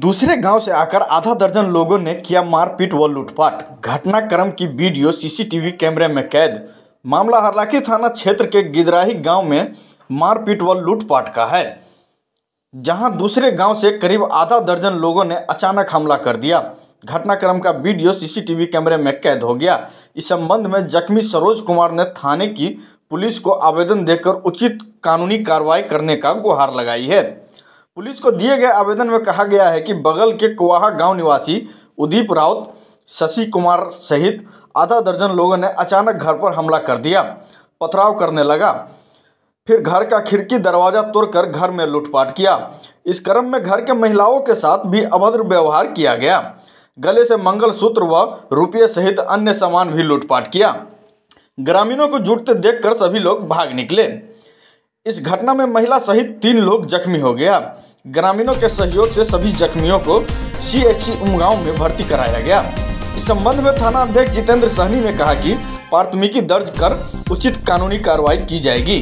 दूसरे गांव से आकर आधा दर्जन लोगों ने किया मारपीट व लूटपाट। घटनाक्रम की वीडियो सीसीटीवी कैमरे में कैद। मामला हरलाखी थाना क्षेत्र के गिदराही गांव में मारपीट व लूटपाट का है, जहां दूसरे गांव से करीब आधा दर्जन लोगों ने अचानक हमला कर दिया। घटनाक्रम का वीडियो सीसीटीवी कैमरे में कैद हो गया। इस संबंध में जख्मी सरोज कुमार ने थाने की पुलिस को आवेदन देकर उचित कानूनी कार्रवाई करने का गुहार लगाई है। पुलिस को दिए गए आवेदन में कहा गया है कि बगल के कुवाहा गांव निवासी उदीप राउत, शशि कुमार सहित आधा दर्जन लोगों ने अचानक घर पर हमला कर दिया, पथराव करने लगा। फिर घर का खिड़की दरवाजा तोड़कर घर में लूटपाट किया। इस क्रम में घर के महिलाओं के साथ भी अभद्र व्यवहार किया गया। गले से मंगलसूत्र व रुपये सहित अन्य सामान भी लूटपाट किया। ग्रामीणों को जुटते देखकर सभी लोग भाग निकले। इस घटना में महिला सहित 3 लोग जख्मी हो गया। ग्रामीणों के सहयोग से सभी जख्मियों को CHC उमगांव में भर्ती कराया गया। इस संबंध में थाना अध्यक्ष जितेंद्र सहनी ने कहा कि प्राथमिकी दर्ज कर उचित कानूनी कार्रवाई की जाएगी।